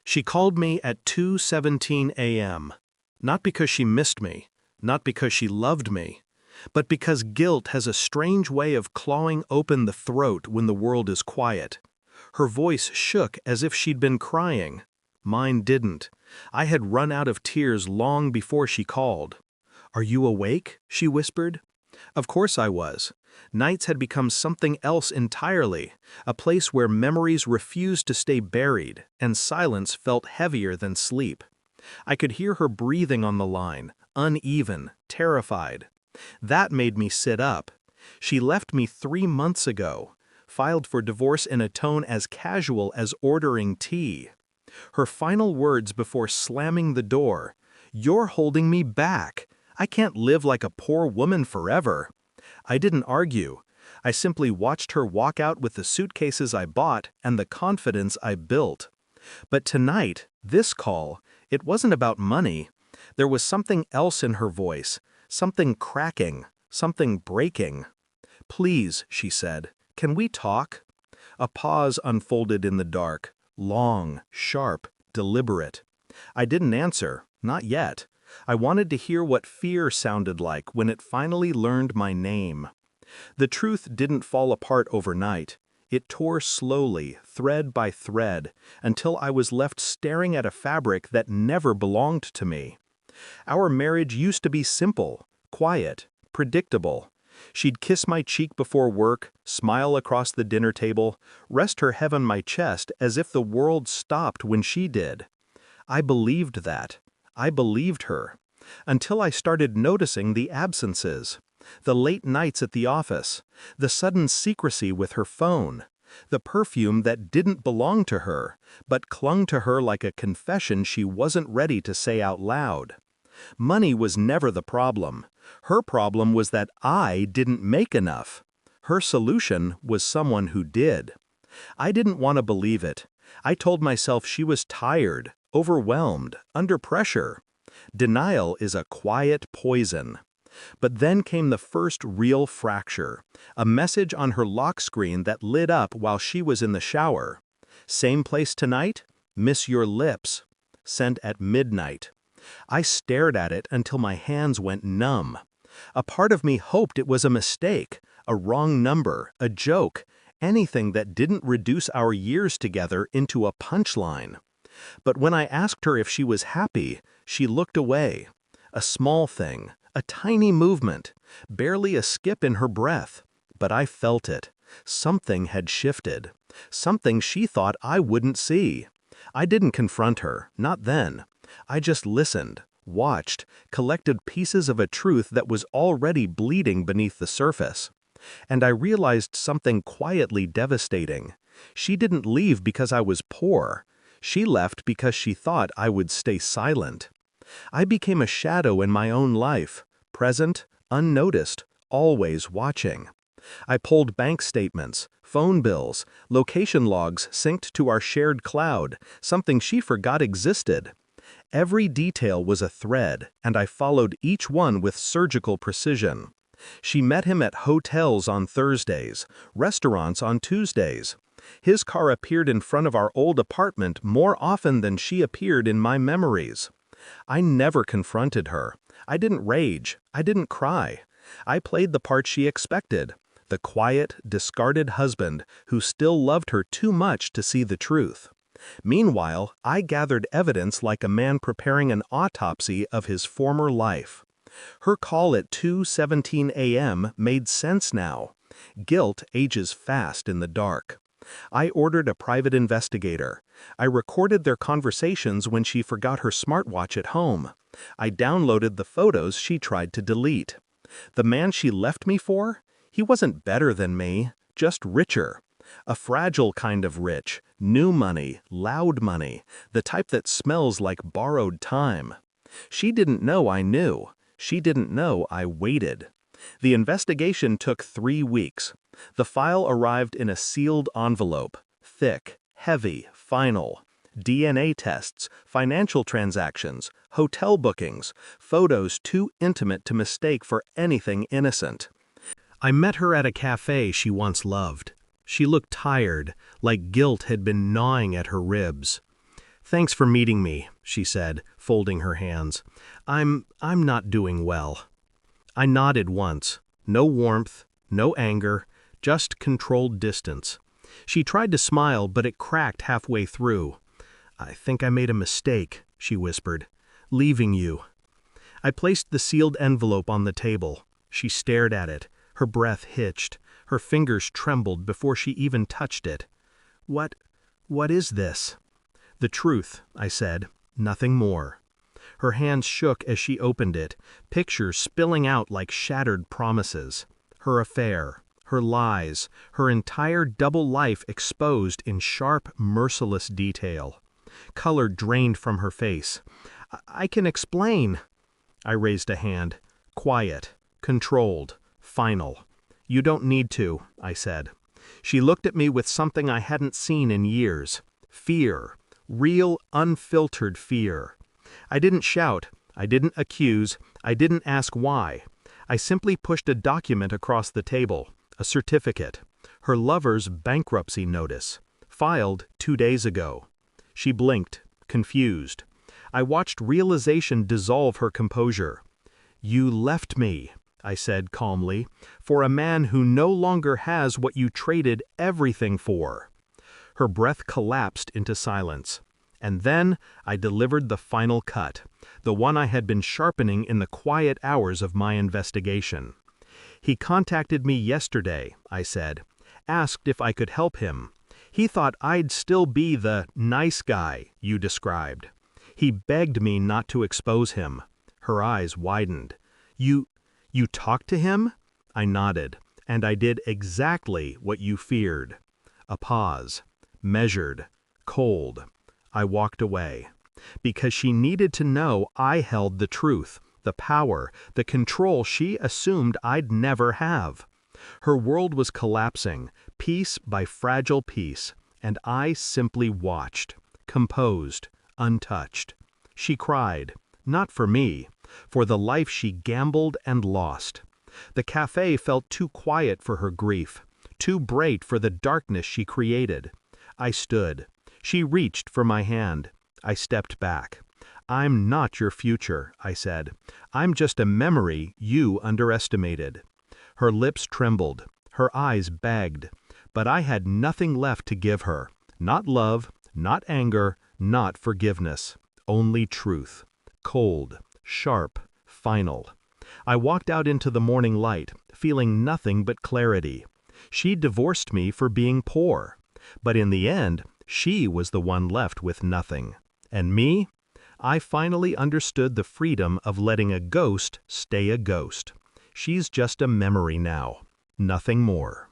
She called me at 2:17 a.m., not because she missed me, not because she loved me, but because guilt has a strange way of clawing open the throat when the world is quiet. Her voice shook as if she'd been crying. Mine didn't. I had run out of tears long before she called. "Are you awake?" she whispered. Of course I was. Nights had become something else entirely, a place where memories refused to stay buried, and silence felt heavier than sleep. I could hear her breathing on the line, uneven, terrified. That made me sit up. She left me 3 months ago, filed for divorce in a tone as casual as ordering tea. Her final words before slamming the door, "You're holding me back. I can't live like a poor woman forever." I didn't argue. I simply watched her walk out with the suitcases I bought and the confidence I built. But tonight, this call, it wasn't about money. There was something else in her voice, something cracking, something breaking. "Please," she said, "can we talk?" A pause unfolded in the dark, long, sharp, deliberate. I didn't answer, not yet. I wanted to hear what fear sounded like when it finally learned my name. The truth didn't fall apart overnight. It tore slowly, thread by thread, until I was left staring at a fabric that never belonged to me. Our marriage used to be simple, quiet, predictable. She'd kiss my cheek before work, smile across the dinner table, rest her head on my chest as if the world stopped when she did. I believed that. I believed her. Until I started noticing the absences. The late nights at the office, the sudden secrecy with her phone, the perfume that didn't belong to her, but clung to her like a confession she wasn't ready to say out loud. Money was never the problem. Her problem was that I didn't make enough. Her solution was someone who did. I didn't want to believe it. I told myself she was tired, overwhelmed, under pressure. Denial is a quiet poison. But then came the first real fracture, a message on her lock screen that lit up while she was in the shower. "Same place tonight? Miss your lips." Sent at midnight. I stared at it until my hands went numb. A part of me hoped it was a mistake, a wrong number, a joke, anything that didn't reduce our years together into a punchline. But when I asked her if she was happy, she looked away. A small thing, a tiny movement, barely a skip in her breath. But I felt it. Something had shifted. Something she thought I wouldn't see. I didn't confront her, not then. I just listened, watched, collected pieces of a truth that was already bleeding beneath the surface. And I realized something quietly devastating. She didn't leave because I was poor. She left because she thought I would stay silent. I became a shadow in my own life, present, unnoticed, always watching. I pulled bank statements, phone bills, location logs synced to our shared cloud, something she forgot existed. Every detail was a thread, and I followed each one with surgical precision. She met him at hotels on Thursdays, restaurants on Tuesdays. His car appeared in front of our old apartment more often than she appeared in my memories. I never confronted her. I didn't rage. I didn't cry. I played the part she expected, the quiet, discarded husband who still loved her too much to see the truth. Meanwhile, I gathered evidence like a man preparing an autopsy of his former life. Her call at 2:17 a.m. made sense now. Guilt ages fast in the dark. I ordered a private investigator. I recorded their conversations when she forgot her smartwatch at home. I downloaded the photos she tried to delete. The man she left me for? He wasn't better than me, just richer. A fragile kind of rich, new money, loud money, the type that smells like borrowed time. She didn't know I knew. She didn't know I waited. The investigation took 3 weeks. The file arrived in a sealed envelope, thick, heavy, final. DNA tests, financial transactions, hotel bookings, photos too intimate to mistake for anything innocent. I met her at a cafe she once loved. She looked tired, like guilt had been gnawing at her ribs. "Thanks for meeting me," she said, folding her hands. I'm not doing well." I nodded once. No warmth, no anger, just controlled distance. She tried to smile, but it cracked halfway through. "I think I made a mistake," she whispered. "Leaving you." I placed the sealed envelope on the table. She stared at it. Her breath hitched. Her fingers trembled before she even touched it. What is this?" "The truth," I said. "Nothing more." Her hands shook as she opened it, pictures spilling out like shattered promises. Her affair, her lies, her entire double life exposed in sharp, merciless detail. Color drained from her face. I can explain." I raised a hand. Quiet, controlled, final. "You don't need to," I said. She looked at me with something I hadn't seen in years. Fear. Real, unfiltered fear. I didn't shout. I didn't accuse. I didn't ask why. I simply pushed a document across the table. A certificate. Her lover's bankruptcy notice. Filed 2 days ago. She blinked, confused. I watched realization dissolve her composure. "You left me," I said calmly, "for a man who no longer has what you traded everything for." Her breath collapsed into silence. And then I delivered the final cut, the one I had been sharpening in the quiet hours of my investigation. "He contacted me yesterday," I said. "Asked if I could help him. He thought I'd still be the nice guy you described. He begged me not to expose him." Her eyes widened. You talked to him?" I nodded. "And I did exactly what you feared." A pause. Measured. Cold. I walked away. Because she needed to know I held the truth, the power, the control she assumed I'd never have. Her world was collapsing, piece by fragile piece, and I simply watched, composed, untouched. She cried, not for me, for the life she gambled and lost. The cafe felt too quiet for her grief, too bright for the darkness she created. I stood. She reached for my hand. I stepped back. "I'm not your future," I said. "I'm just a memory you underestimated." Her lips trembled. Her eyes begged. But I had nothing left to give her. Not love, not anger, not forgiveness. Only truth. Cold, sharp, final. I walked out into the morning light, feeling nothing but clarity. She divorced me for being poor. But in the end, she was the one left with nothing. And me? I finally understood the freedom of letting a ghost stay a ghost. She's just a memory now. Nothing more.